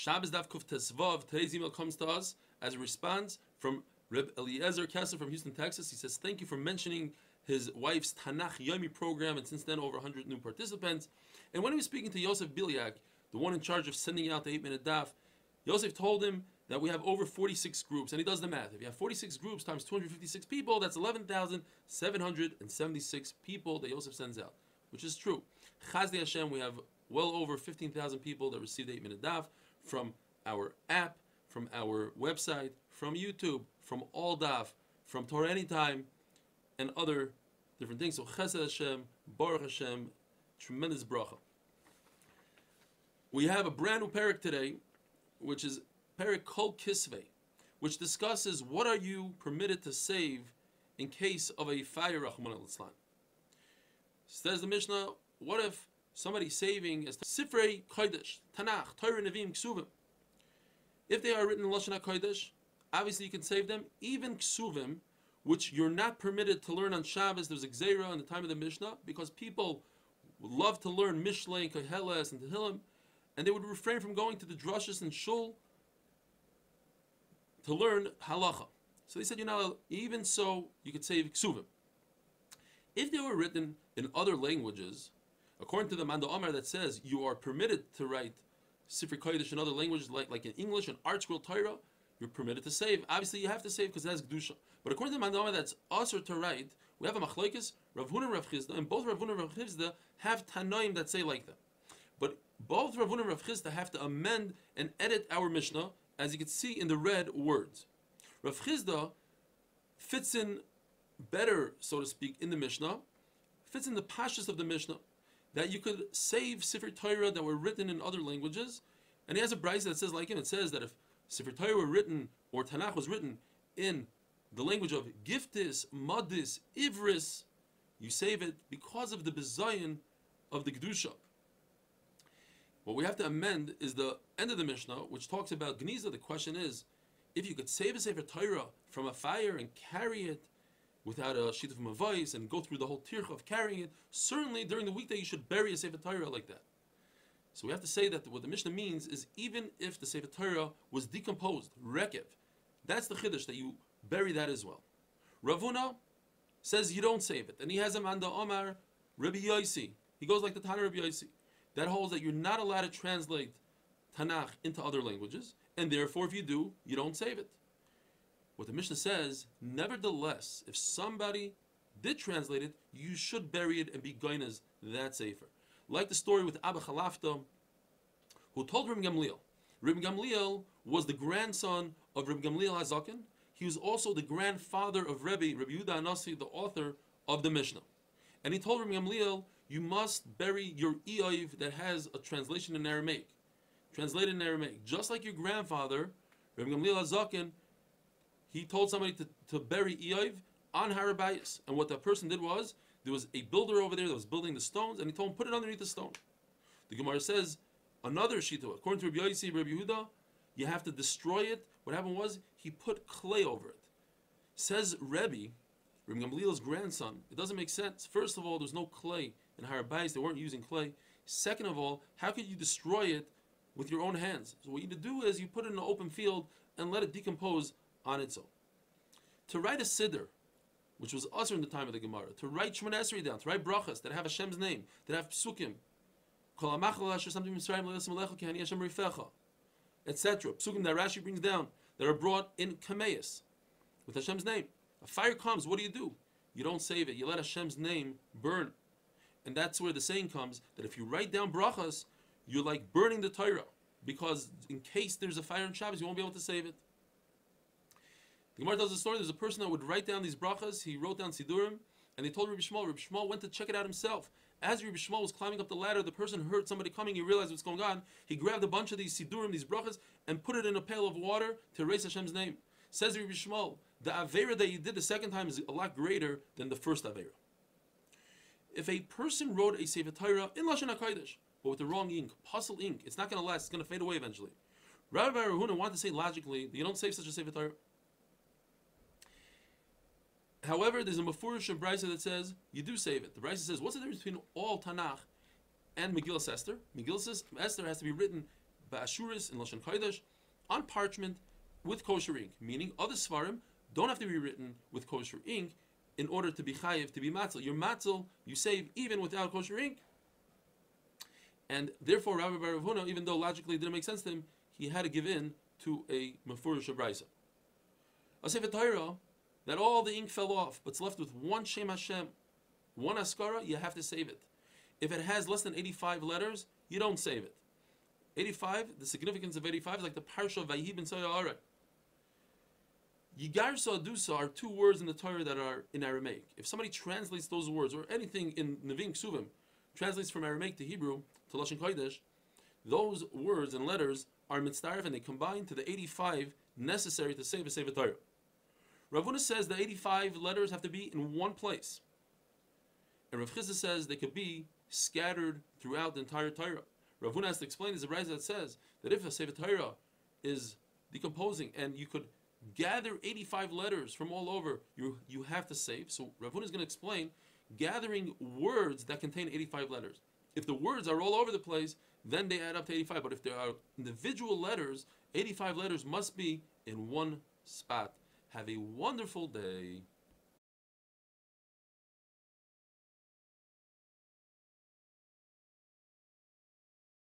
Shabbos Daf Kuf Tesvav. Today's email comes to us as a response from Reb Eliezer Kessler from Houston, Texas. He says, thank you for mentioning his wife's Tanakh Yomi program, and since then over 100 new participants. And when he was speaking to Yosef Biliak, the one in charge of sending out the 8-minute daf, Yosef told him that we have over 46 groups, and he does the math. If you have 46 groups times 256 people, that's 11,776 people that Yosef sends out, which is true. Chazdi Hashem, we have well over 15,000 people that received the 8-minute daf from our app, from our website, from YouTube, from All Daf, from Torah Anytime, and other different things. So Chesed Hashem, Baruch Hashem, tremendous bracha. We have a brand new parak today, which is parak Kol Kisvei, which discusses what are you permitted to save in case of a fire, Rahman al-Islam. Says the Mishnah, what if somebody's saving as Sifrei Kodesh, Tanakh, Torah, Nevi'im, Ksuvim? If they are written in Lashon HaKodesh, obviously you can save them. Even Ksuvim, which you're not permitted to learn on Shabbos, there's a Gzeira in the time of the Mishnah, because people love to learn Mishlei, Koheles, and Tehillim, and they would refrain from going to the drushes and shul to learn halacha. So they said, even so, you could save Ksuvim. If they were written in other languages, according to the Manda Omar that says you are permitted to write Sifrei Kodesh in other languages, like in English and Art Scroll Torah, you're permitted to save. Obviously, you have to save because that's Kedusha. But according to the Manda Omar that's also to write, we have a Machlokes, Rav Huna and Rav Chizda, and both Rav Huna and Rav Chizda have Tanoim that say like that. But both Rav Huna and Rav Chizda have to amend and edit our Mishnah, as you can see in the red words. Rav Chizda fits in better, so to speak, in the Mishnah, fits in the pashas of the Mishnah, that you could save Sifrei Torah that were written in other languages. And he has a brayso that says like him. It says that if Sifrei Torah were written, or Tanakh was written in the language of Giftis, Madis, Ivris, you save it because of the Bezayin of the Kedusha. What we have to amend is the end of the Mishnah, which talks about Gniza. The question is, if you could save a Sefer Torah from a fire and carry it without a sheet of mavais and go through the whole tircha of carrying it, certainly during the weekday you should bury a Sefer Torah like that. So we have to say that what the Mishnah means is even if the Sefer Torah was decomposed, rekev, that's the chiddush, that you bury that as well. Rav Huna says you don't save it, and he has a Manda Omar, Rabbi Yosi. He goes like the Tana Rabbi Yosi. That holds that you're not allowed to translate Tanakh into other languages, and therefore if you do, you don't save it. What the Mishnah says, nevertheless, if somebody did translate it, you should bury it and be goinez that safer. Like the story with Abba Chalafta, who told Reb Gamliel. Reb Gamliel was the grandson of Reb Gamliel HaZaken. He was also the grandfather of Rabbi Yehuda Anasi, the author of the Mishnah. And he told Reb Gamliel, you must bury your Eiv that has a translation in Aramaic. Translated in Aramaic. Just like your grandfather, Reb Gamliel HaZaken, he told somebody to bury Eiv on Harabayas. And what that person did was, there was a builder over there that was building the stones, and he told him, put it underneath the stone. The Gemara says, another shita, according to Rabbi Yosi, Rabbi Yehuda, you have to destroy it. What happened was, he put clay over it. Says Rabbi Gamliel's grandson, it doesn't make sense. First of all, there's no clay in Harabayas, they weren't using clay. Second of all, how could you destroy it with your own hands? So what you do is, you put it in an open field and let it decompose on its own. To write a siddur, which was usher in the time of the Gemara, to write Shemona Esrei down, to write brachas that have Hashem's name, that have psukim, etc. Psukim that Rashi brings down, that are brought in kameis, with Hashem's name. A fire comes, what do? You don't save it, you let Hashem's name burn. And that's where the saying comes, that if you write down brachas, you're like burning the Torah, because in case there's a fire in Shabbos, you won't be able to save it. The Gemara tells the story, there's a person that would write down these brachas, he wrote down Sidurim, and they told Rabbi Shmuel went to check it out himself. As Rabbi Shmuel was climbing up the ladder, the person heard somebody coming, he realized what's going on, he grabbed a bunch of these Sidurim, these brachas, and put it in a pail of water to erase Hashem's name. Says Rabbi Shmuel, the Aveira that you did the second time is a lot greater than the first Aveira. If a person wrote a Sefer Torah in Lashon HaKodesh, but with the wrong ink, puzzle ink, it's not going to last, it's going to fade away eventually. Rabbi Rav Huna wanted to say logically that you don't save such a Sefer Torah. However, there's a Mefurish of Brisa that says you do save it. The Brisa says, what's the difference between all Tanakh and Megillas Esther? Megillas Esther has to be written ba'ashuris in Lashon Kodesh, on parchment with kosher ink, meaning other svarim don't have to be written with kosher ink in order to be chayiv, to be matzel. Your matzel, you save even without kosher ink. And therefore, Rabbi Bar Rav Huna, even though logically it didn't make sense to him, he had to give in to a mefurish brisa. A Sefer Torah, that all the ink fell off, but it's left with one Shem Hashem, one Askara, you have to save it. If it has less than 85 letters, you don't save it. 85, the significance of 85 is like the Parsha of Vayhi ben Soya. Yigarsa Adusa are two words in the Torah that are in Aramaic. If somebody translates those words, or anything in Nevim Ksuvim, translates from Aramaic to Hebrew, to Lashon Kodesh, those words and letters are mitzdaref and they combine to the 85 necessary to save a Sefer Torah. Rav Huna says the 85 letters have to be in one place. And Rav Chizda says they could be scattered throughout the entire Torah. Rav Huna has to explain, there's a brayza that says that if a Sefer Torah is decomposing and you could gather 85 letters from all over, you have to save. So Rav Huna is going to explain gathering words that contain 85 letters. If the words are all over the place, then they add up to 85. But if there are individual letters, 85 letters must be in one spot. Have a wonderful day.